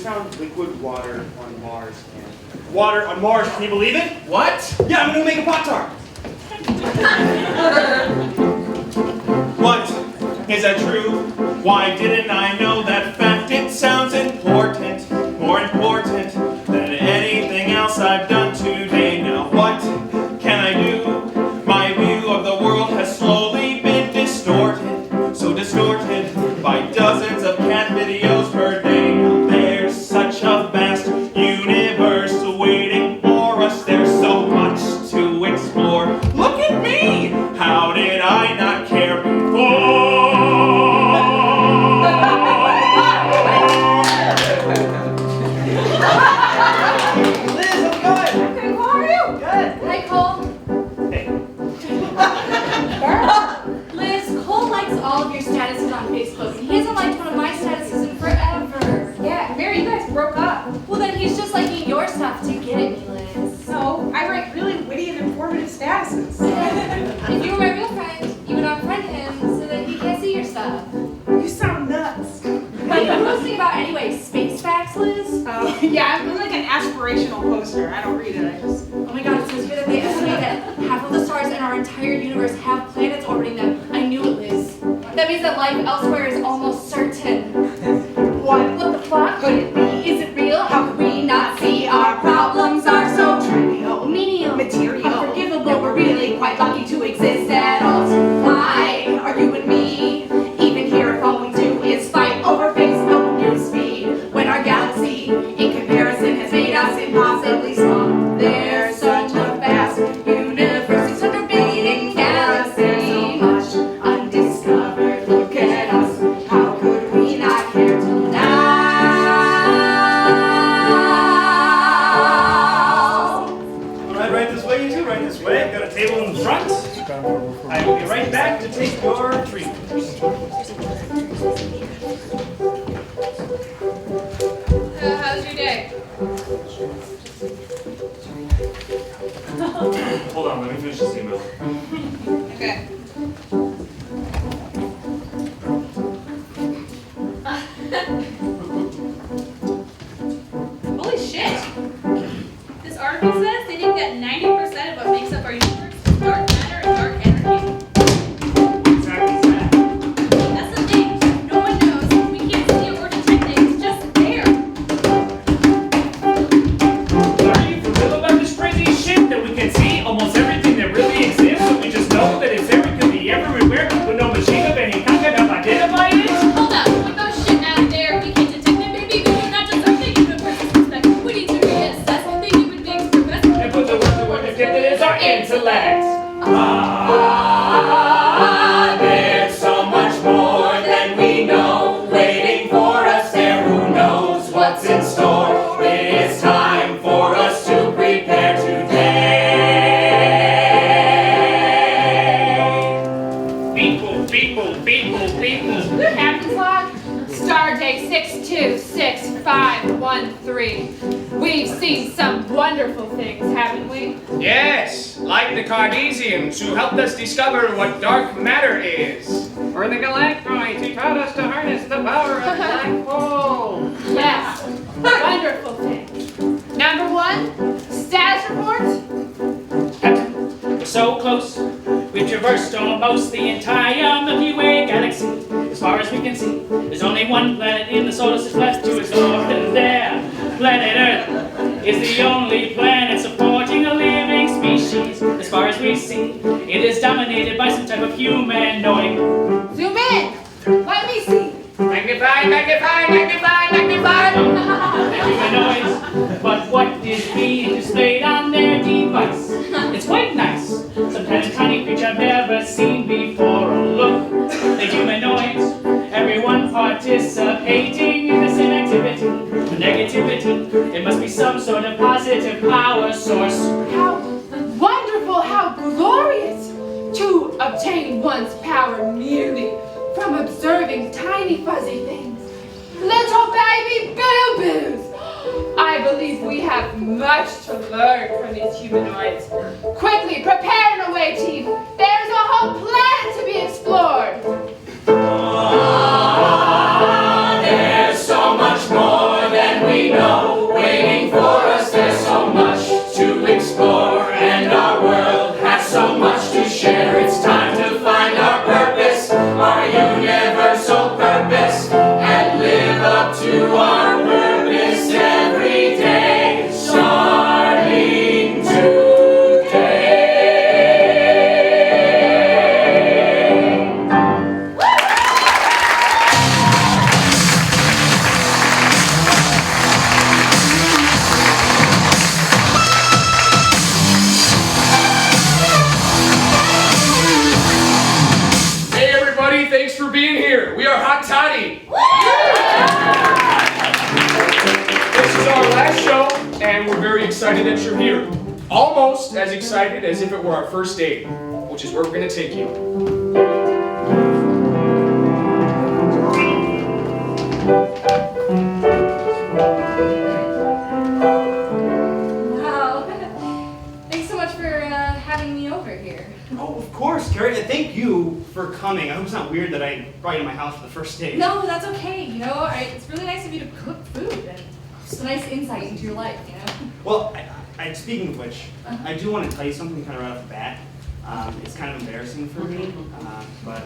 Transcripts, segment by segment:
found liquid water on Mars. And water on Mars, can you believe it? What? Yeah, I'm gonna make a Pop-Tart. What? Is that true? Why didn't I know that fact? It sounds important, more important than anything else I've done today. Now what can I do? My view of the world has slowly been distorted, so distorted by dozens of cat videos per day. Now there's such a vast universe waiting for us. There's so much to explore. Look at me! How did I not care before? All of your statuses on Facebook, and he hasn't liked one of my statuses in forever. Yeah, Mary, you guys broke up. Well, then he's just liking your stuff to get at me, Liz. No, I write really witty and informative statuses. If you were my real friend, you would unfriend him so that he can't see your stuff. You sound nuts. What are you posting about anyway? Space facts, Liz? Yeah, I'm like an aspirational poster. I don't read it, Oh my god, it says here that they estimate that half of the stars in our entire universe have planets orbiting them. I knew it, Liz. That means that life elsewhere is almost certain. What? What the fuck? Could it be? Is it real? How could we not see our problems are so trivial, menial, material, unforgivable? We're really quite lucky to exist at all. So why are you and me even here if all we do is fight over Facebook newsfeed when our galaxy, in comparison, has made us impossibly small? There's such a vast universe, 600 billion galaxies, so much undiscovered. Look at us, how could we not care till now? All right, right this way, you two, right this way. I've got a table in the front. I will be right back to take your treatment. How's your day? Hold on, let me finish this email. Okay. Holy shit! This article says they think that 90% of what makes up our universe is dark matter and dark energy. Exactly that. That's the thing. No one knows. We can't see it or detect it. It's just there. Are you familiar about this crazy shit that we can see almost everything that really exists, so we just know that it's there, it could be everywhere, but no machine of any kind can help identify it? Hold up. With those shit out there, we can detect it. Maybe we do not just update universe's perspective. We need to reassess what the human beings progress. And put the word to work and get that is our intellect. There's so much more than we know, waiting for us there. Who knows what's in store? It is time for us to prepare today. People. Captain's log, Stardate 626513. We've seen some wonderful things, haven't we? Yes, like the Cartesians who helped us discover what dark matter is. Or the Galactroids who taught us to harness the power of black holes. Yes, wonderful things. Number one, status report. Captain, we're so close. We've traversed almost the entire Milky Way galaxy. As far as we can see, there's only one planet in the solar system left to explore. And there, planet Earth is the only planet supporting a living species. As far as we see, it is dominated by some type of humanoid. Zoom in. Let me see. Magnify! Humanoids, but what is being displayed on their device? It's quite nice. Some kind of tiny creature I've never seen before. Oh, look, the humanoids, everyone participating in the same activity. The negativity, it must be some sort of positive power source. How wonderful, how glorious to obtain one's power merely from observing tiny fuzzy things. Little baby boo-boos! I believe we have much to learn from these humanoids. Quickly, prepare an away team. There's a whole planet to be explored. There's so much more than we excited that you're here. Almost as excited as if it were our first date, which is where we're going to take you. Wow. Thanks so much for having me over here. Oh, of course, Carrie. Thank you for coming. I hope it's not weird that I brought you to my house for the first date. No, that's okay. You know, it's really nice of you to cook food and just a nice insight into your life, you know? Well, speaking of which, I do want to tell you something kind of right off the bat. It's kind of embarrassing for me, but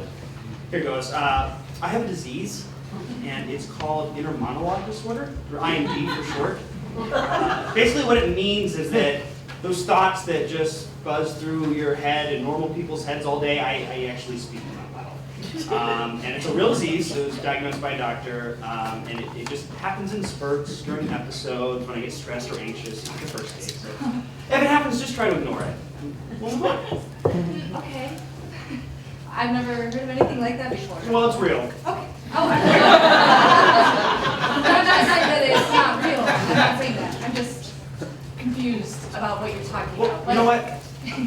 here goes. I have a disease, and it's called inner monologue disorder, or IMD for short. Basically what it means is that those thoughts that just buzz through your head and normal people's heads all day, I actually speak them out loud. And it's a real disease. It was diagnosed by a doctor, and it just happens in spurts during episodes when I get stressed or anxious, like the first date. So if it happens, just try to ignore it. We'll move on. Okay. I've never heard of anything like that before. Well, it's real. Okay. Oh, I'm not saying that it's not real. I'm not saying that. I'm just confused about what you're talking Well, about. you know what?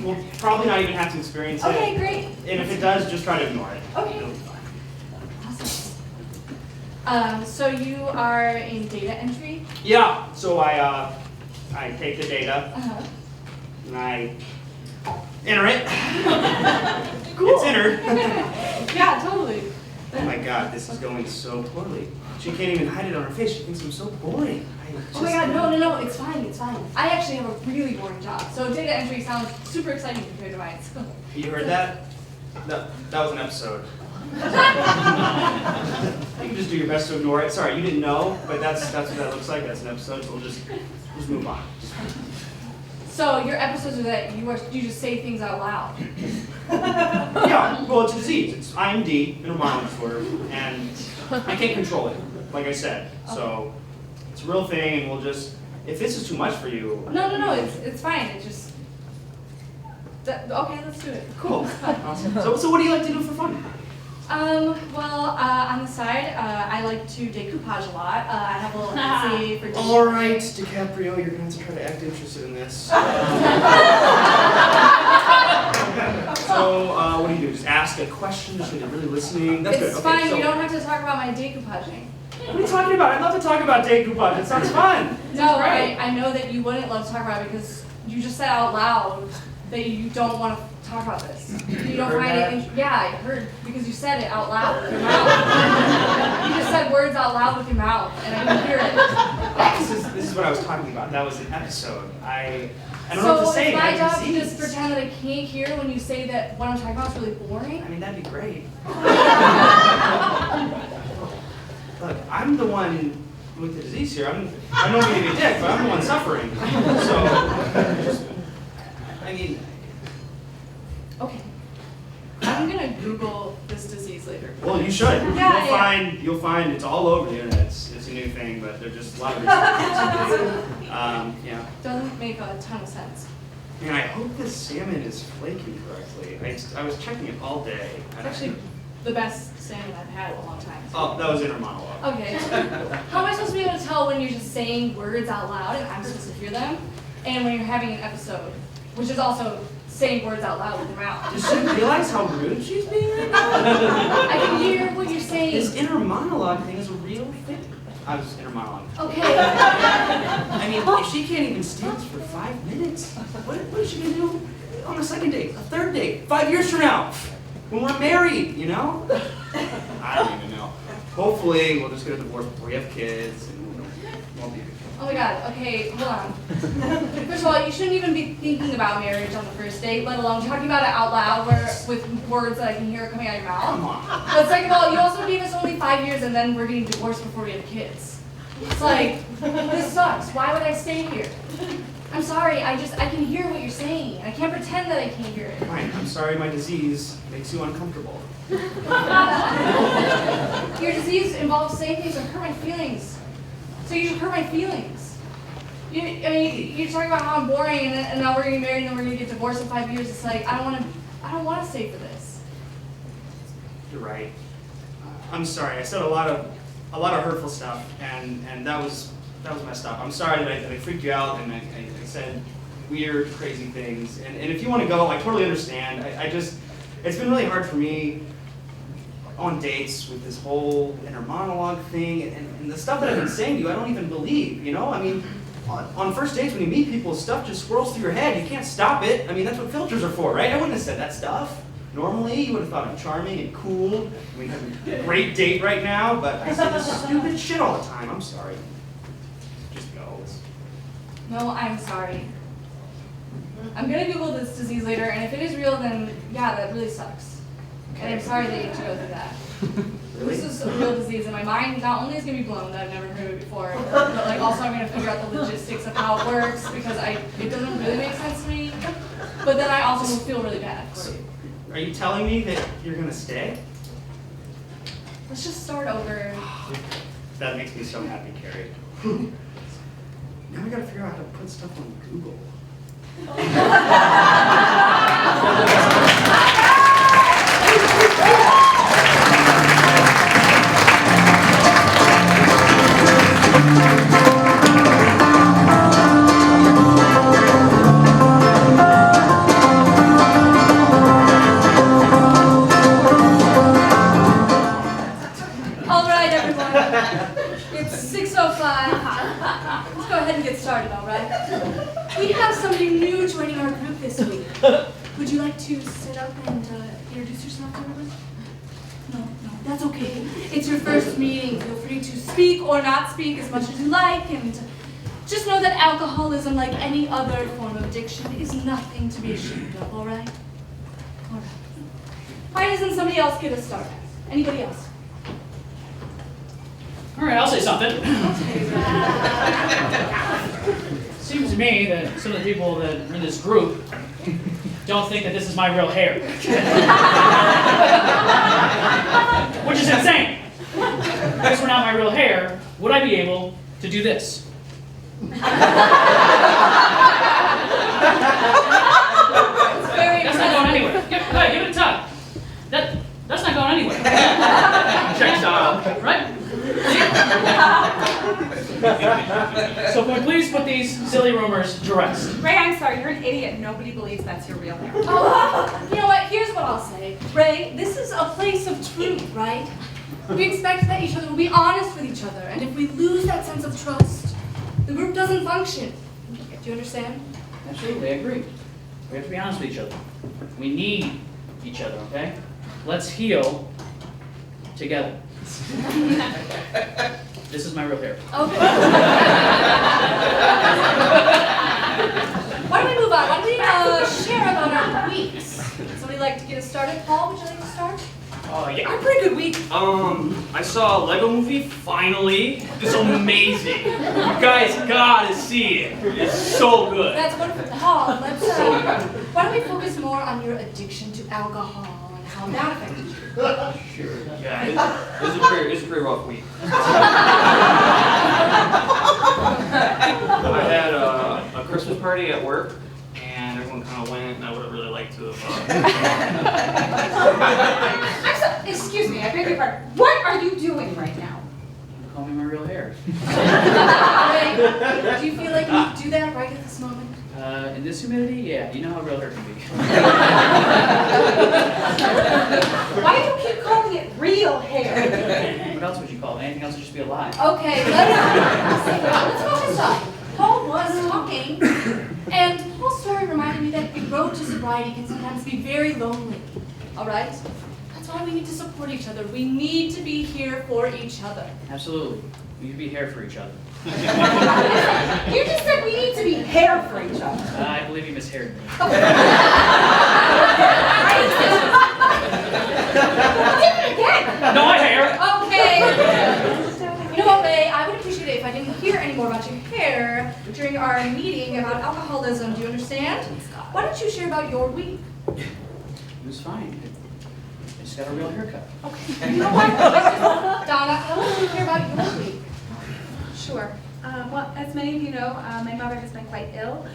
We'll probably not even have to experience it. Okay, great. And if it does, just try to ignore it. Okay. It'll be fine. Awesome. So you are in data entry? Yeah. So I take the data Uh-huh. and I enter it. Cool. It's entered. Yeah, totally. Oh my God, this is going so poorly. She can't even hide it on her face. She thinks I'm so boring. Oh my God, no, it's fine, it's fine. I actually have a really boring job, so data entry sounds super exciting compared to mine. So. You heard that? That was an episode. You can just do your best to ignore it. Sorry, you didn't know, but that's what that looks like. That's an episode. So we'll just move on. So your episodes are that you just say things out loud. Yeah, well, it's a disease. It's IMD, inner monologue disorder, and I can't control it, like I said. So it's a real thing, and we'll just, if this is too much for you. No, it's fine. It just. Okay, let's do it. Cool. Awesome. So what do you like to do for fun? Well, on the side, I like to decoupage a lot. I have a little Etsy for dish. All right, DiCaprio, you're going to have to try to act interested in this. So, what do? Just ask a question, just when you're really listening? That's good. It's Okay, fine, so, you don't have to talk about my decoupaging. What are you talking about? I'd love to talk about decoupage. It sounds fun. No, Right. I know that you wouldn't love to talk about it because you just said out loud that you don't want to talk about this. You don't heard find that? it. Yeah, I heard because you said it out loud with your mouth. You just said words out loud with your mouth, and I didn't hear it. This is what I was talking about. That was an episode. I don't know what to So say. it's my I have job to disease. just pretend that I can't hear when you say that what I'm talking about is really boring. I mean, that'd be great. Look, I'm the one with the disease here. I don't mean to be a dick, but I'm the one suffering. So, I mean, Okay. I'm gonna Google this disease later. well, you should. Yeah, You'll find it's all over the internet. It's a new thing, but there's just a lot of research. Yeah. Doesn't make a ton of sense. And I hope this salmon is flaking correctly. I was checking it all day. It's actually the best salmon I've had in a long time. Oh, that was inner monologue. Okay. How am I supposed to be able to tell when you're just saying words out loud and I'm supposed to hear them, and when you're having an episode, which is also saying words out loud with your mouth? Does she realize how rude she's being right now? I can hear what you're saying. This inner monologue thing is a real thing. I was inner monologue. Okay. I mean, if she can't even stand this for 5 minutes, what is she gonna do on a second date, a third date, 5 years from now, when we're married? You know? I don't even know. Hopefully, we'll just get a divorce before we have kids, and it won't be a big deal. Oh my God. Okay, hold on. First of all, you shouldn't even be thinking about marriage on the first date, let alone talking about it out loud with words that I can hear coming out of your Come mouth. on. But second of all, you also gave us only 5 years and then we're getting divorced before we have kids. It's like, this sucks. Why would I stay here? I'm sorry, I can hear what you're saying. I can't pretend that I can't hear it. Fine, I'm sorry my disease makes you uncomfortable. Your disease involves saying things that hurt my feelings. So you should hurt my feelings. You're talking about how I'm boring and now we're getting married and then we're gonna get divorced in 5 years. It's like, I don't want to stay for this. You're right. I'm sorry. I said a lot of hurtful stuff, and that was messed up. I'm sorry that I freaked you out and I said weird, crazy things. And if you want to go, I totally understand. It's been really hard for me on dates with this whole inner monologue thing, and the stuff that I've been saying to you, I don't even believe, you know? I mean, on first dates, when you meet people, stuff just swirls through your head. You can't stop it. I mean, that's what filters are for, right? I wouldn't have said that stuff. Normally, you would have thought I'm charming and cool. We have a great date right now, but I say this stupid shit all the time. I'm sorry. Just go. No, I'm sorry. I'm gonna Google this disease later, and if it is real, then yeah, that really sucks. And I'm sorry that you have to go through that. Really? This is a real disease, and my mind not only is gonna be blown that I've never heard of it before, but like also I'm gonna figure out the logistics of how it works because it doesn't really make sense to me. But then I also will feel really bad for you. Are you telling me that you're gonna stay? Let's just start over. That makes me so happy, Carrie. Now I gotta figure out how to put stuff on Google. All right, everyone. It's 6:05. Let's go ahead and get started, all right? We have somebody new joining our group this week. Would you like to sit up and introduce yourself to everyone? No, that's okay. It's your first meeting. Feel free to speak or not speak as much as you like, and just know that alcoholism, like any other form of addiction, is nothing to be ashamed of, all right? All right. Why doesn't somebody else get us started? Anybody else? All right, I'll say something. Seems to me that some of the people that are in this group don't think that this is my real hair. Which is insane. If this were not my real hair, would I be able to do this? That's not going anywhere. Give it a tug. That's not going anywhere. Checks out. Right? So can we please put these silly rumors to rest? Ray, I'm sorry, you're an idiot. Nobody believes that's your real hair. Oh, you know what? Here's what I'll say. Ray, this is a place of truth, right? We expect that each other will be honest with each other, and if we lose that sense of trust, the group doesn't function. Do you understand? Absolutely, I agree. We have to be honest with each other. We need each other, okay? Let's heal together. This is my real hair. Okay. Why don't we move on? Why don't we share about our weeks? Somebody like to get us started? Paul, would you like to start? Yeah, a pretty good week. I saw a Lego movie, finally. It's amazing. You guys gotta see it. It's so good. That's wonderful. Paul, let's, why don't we focus more on your addiction to alcohol and how that affected you? Sure. Yeah, it was a pretty rough week. I had a Christmas party at work, and everyone kind of went, and I would have really liked to have. Excuse me, I beg your pardon. What are you doing right now? Call me my real hair. Ray, do you feel like you need to do that right at this moment? In this humidity, yeah, you know how real hair can be. Why do you keep calling it real hair? What else would you call it? Anything else would just be a lie. Okay, let's focus up. Paul was talking, and Paul's story reminded me that the road to sobriety can sometimes be very lonely. All right? That's why we need to support each other. We need to be here for each other. Absolutely. We need to be here for each other. You just said we need to be hair for each other. I believe you misheard me. Did it again. No, I hair! Okay. You know what, Ray? I would appreciate it if I didn't hear any more about your hair during our meeting about alcoholism. Do you understand? Why don't you share about your week? It was fine. I just got a real haircut. Okay. You know what? Donna, how would you hear about your week? Sure. Well, as many of you know, my mother has been quite ill,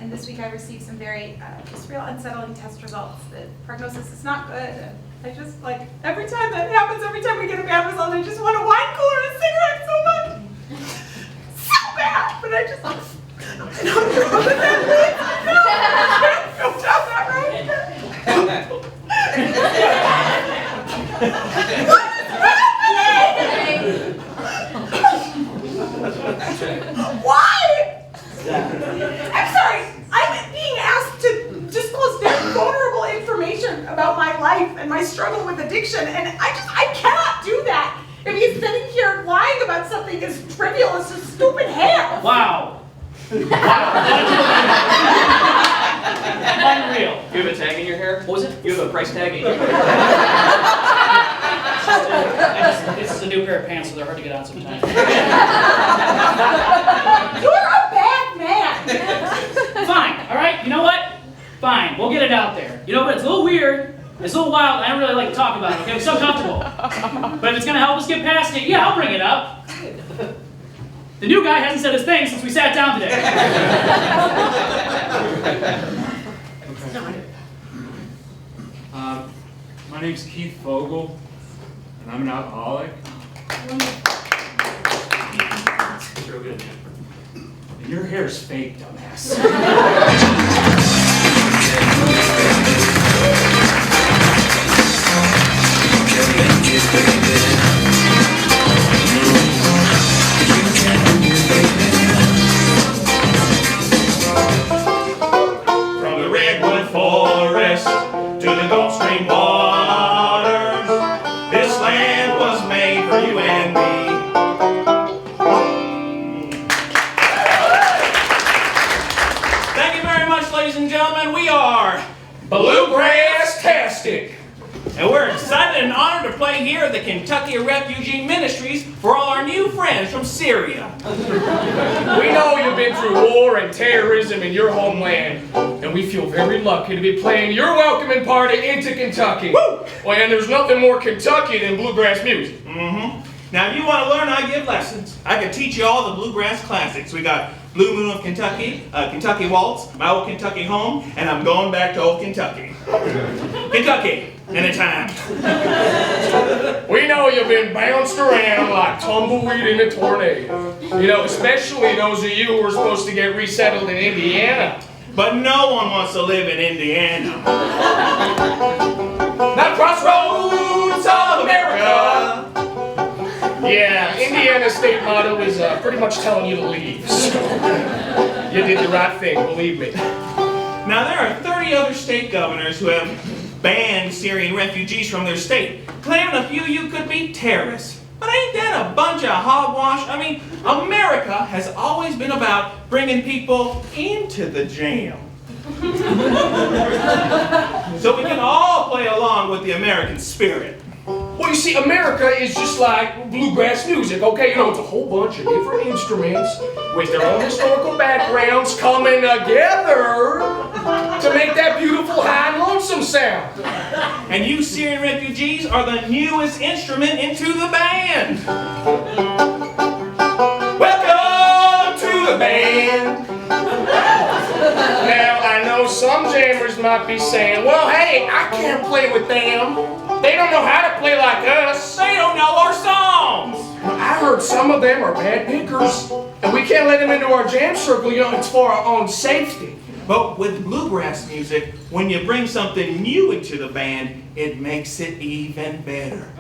and this week I received some very just real unsettling test results. The prognosis is not good. And I just every time that happens, every time we get a bad result, I just want a wine cooler and a cigarette so much. I just, I don't know what that means. No, I can't down that road. What is happening? Why? I'm sorry, I'm being asked to disclose very vulnerable information about my life and my struggle with addiction, and I cannot do that if he's sitting here lying about something as trivial as his stupid hair. Wow. Unreal. You have a tag in your hair? What was it? You have a price tag in your hair? This is a new pair of pants, so they're hard to get on sometimes. You're a bad man. Fine, all right? You know what? Fine, we'll get it out there. You know what? It's a little weird. It's a little wild. I don't really like to talk about it, okay? I'm so comfortable. But if it's going to help us get past it, yeah, I'll bring it up. The new guy hasn't said his thing since we sat down today. My name's Keith Vogel, and I'm an alcoholic. Real good. And your hair's fake, dumbass. From the redwood forest to the Gulf Stream waters, this land was made for you and me. Thank you very much, ladies and gentlemen. We are Bluegrass-tastic. And we're excited and honored to play here at the Kentucky Refugee Ministries for all our new friends from Syria. We know you've been through war and terrorism in your homeland, and we feel very lucky to be playing your welcoming party into Kentucky. Woo! Well, and there's nothing more Kentucky than bluegrass music. Mm-hmm. Now, if you want to learn, I give lessons. I can teach you all the bluegrass classics. We got Blue Moon of Kentucky, Kentucky Waltz, My Old Kentucky Home, and I'm going back to old Kentucky. Kentucky, anytime. We know you've been bounced around like tumbleweed in a tornado. You know, especially those of you who are supposed to get resettled in Indiana. But no one wants to live in Indiana. The crossroads of America. Yeah, Indiana's state motto is pretty much telling you to leave. So, you did the right thing, believe me. Now, there are 30 other state governors who have banned Syrian refugees from their state, claiming a few of you could be terrorists. But ain't that a bunch of hogwash? I mean, America has always been about bringing people into the jam. So we can all play along with the American spirit. Well, you see, America is just like bluegrass music, okay? You know, it's a whole bunch of different instruments with their own historical backgrounds coming together to make that beautiful, high and lonesome sound. And you Syrian refugees are the newest instrument into the band. Welcome to the band. Now, I know some jammers might be saying, well, hey, I can't play with them. They don't know how to play like us. They don't know our songs. I heard some of them are bad pickers, and we can't let them into our jam circle, you know, it's for our own safety. But with bluegrass music, when you bring something new into the band, it makes it even better.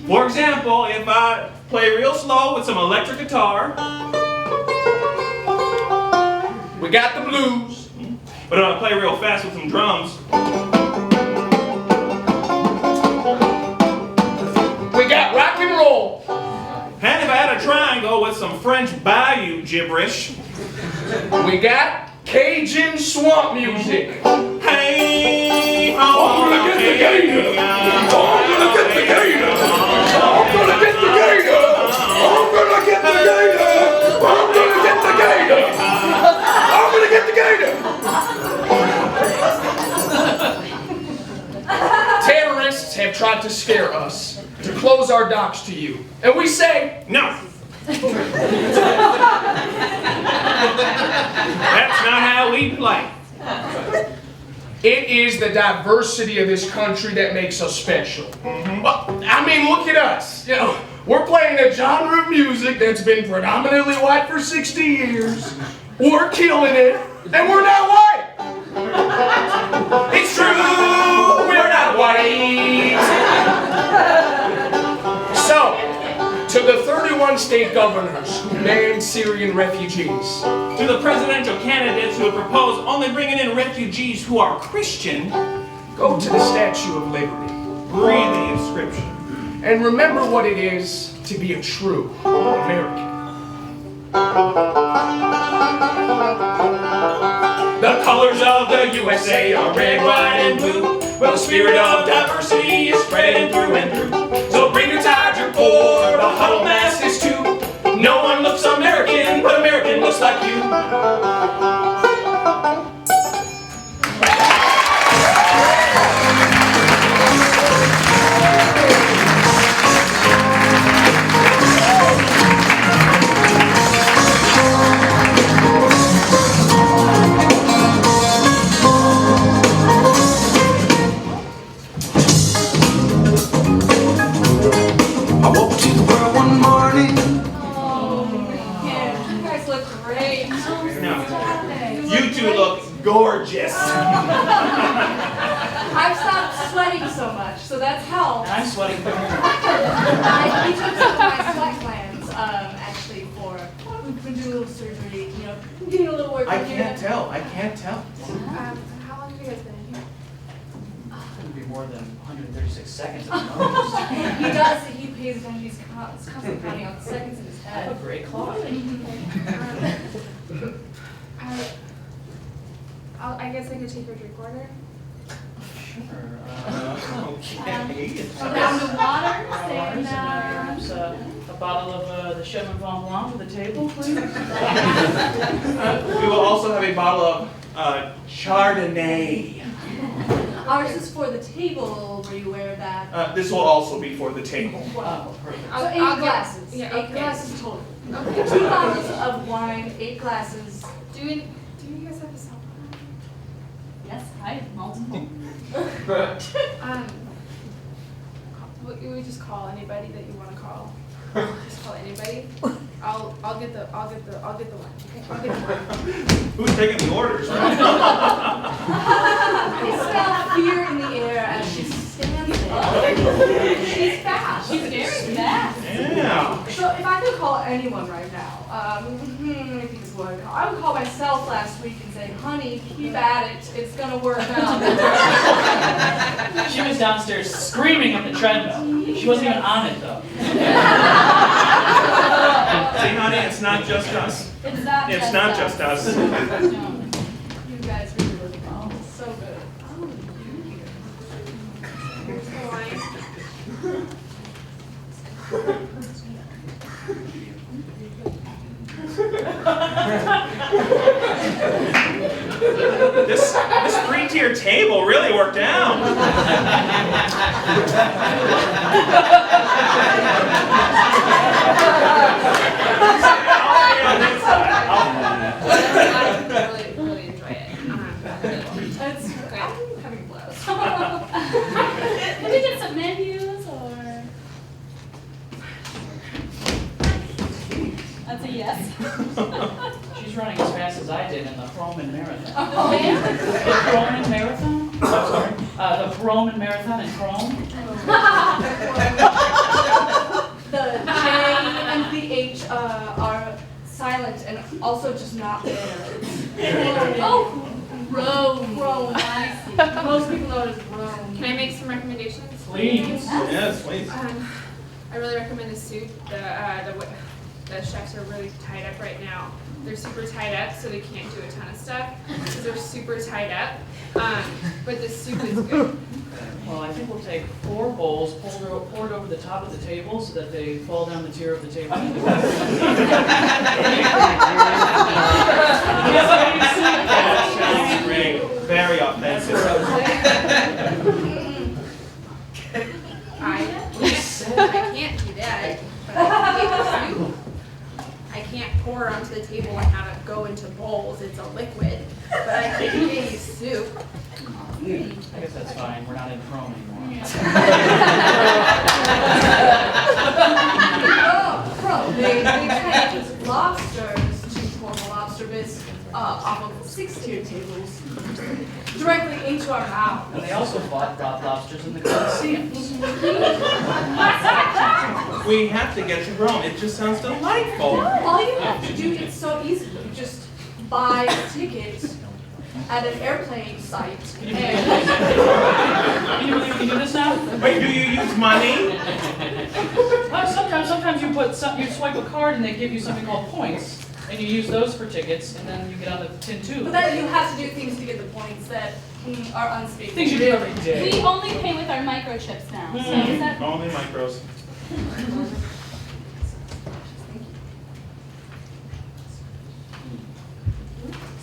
For example, if I play real slow with some electric guitar, We got the blues. but if I play real fast with some drums, We got rock and roll. and if I had a triangle with some French bayou gibberish, We got Cajun swamp music. hey, I'm gonna get the gator. I'm gonna get the gator. I'm gonna get the gator. I'm gonna get the gator. I'm gonna get the gator. I'm gonna get the gator. Terrorists have tried to scare us, to close our docks to you. And we say, no. That's not how we play. it is the diversity of this country that makes us special. Well, I mean, look at us. You know, We're playing a genre of music that's been predominantly white for 60 years. We're killing it, and we're not white. It's true, we're not white. So, to the 31 state governors who banned Syrian refugees, To the presidential candidates who have proposed only bringing in refugees who are Christian, go to the Statue of Liberty read the inscription. and remember what it is to be a true American. The colors of the USA are red, white, and blue. Well, the spirit of diversity is spreading through and through. So bring your tide, your core, the huddle mass is too. No one looks American, but American looks like you. I woke to the world one morning. Yeah, you guys look great. No. You two look gorgeous. I've stopped sweating so much, so that's helped. And I'm sweating. We took some of my sweat glands, actually, we've been doing a little surgery, doing a little work. I can't tell. How long have you guys been in here? Couldn't be more than 136 seconds at the most. He pays attention, he's constantly counting out the seconds in his I have a head. great clock. I guess I could take your drink order. Sure. Okay. A round of water, Waters, and, perhaps a bottle of the Chemin Blanc Blanc to the table, please. We will also have a bottle of Chardonnay. ours is for the table, were you aware of that? This will also be for the table. Oh, perfect. So I'll 8 get- glasses, yeah, 8 okay. glasses total. Okay. 2 bottles of wine, 8 glasses. Do you guys have a cell phone? Yes, I have multiple. We just call anybody that you want to call. Just call anybody. I'll get the one. Okay, I'll get the one. Who's taking the orders? I smell fear in the air as she stands there. She's fast. She's very fast. Yeah. So if I could call anyone right now, I think this is what I'd call. I would call myself last week and say, honey, keep at it. It's gonna work out. She was downstairs screaming up the treadmill. She wasn't even on it though. See, honey, it's not just us. It's not It's not just us. You guys really look so good. Here's the wine. This 3-tier table really worked out. I really enjoy it. That's great. I'm having a blast. Can we get some menus or? That's a yes. She's running as fast as I did in the Roman Marathon. Oh, yeah? The Roman Marathon? I'm sorry. The Roman Marathon in Chrome. The J and the H are silent and also just not there. Oh, Rome. Rome. I see. Most people know it as Rome. Can I make some recommendations? Please. Yes, please. I really recommend the soup. The chefs are really tied up right now. They're super tied up, so they can't do a ton of stuff because they're super tied up. But the soup is good. Well, I think we'll take 4 bowls, pour it over the top of the table so that they fall down the tier of the table. Sounds great. Very authentic. I can't do that, but I can make the soup. I can't pour onto the table and have it go into bowls. It's a liquid, but I can make soup. I guess that's fine. We're not in Chrome anymore. They take lobsters, 2 portable lobster bits, off of 6-tiered tables, directly into our mouth. And they also brought lobsters in the Colosseums. We have to get to Rome. It just sounds delightful. All you have to do, it's so easy. You just buy a ticket at an airplane site. Can you believe we can do this now? Wait, do you use money? Sometimes you swipe a card and they give you something called points, and you use those for tickets, and then you get on the tin tube. But then you have to do things to get the points that are unspeakable. Things you do every day. We only pay with our microchips now. So is that Only micros.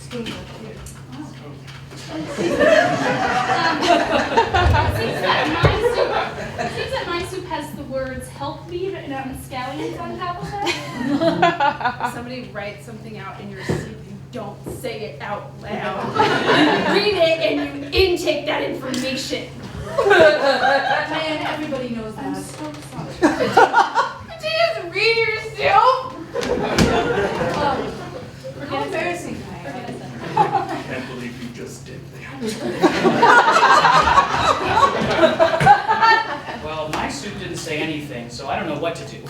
Spoon right here. It seems that my soup has the words "help me" written out in scallions on top of it. Somebody write something out in your soup, you don't say it out loud. You read it and you intake that information. Man, everybody knows that. I'm so sorry. Did you just read yourself? How embarrassing, Kaya. I can't believe you just did that. Well, my soup didn't say anything, so I don't know what to do.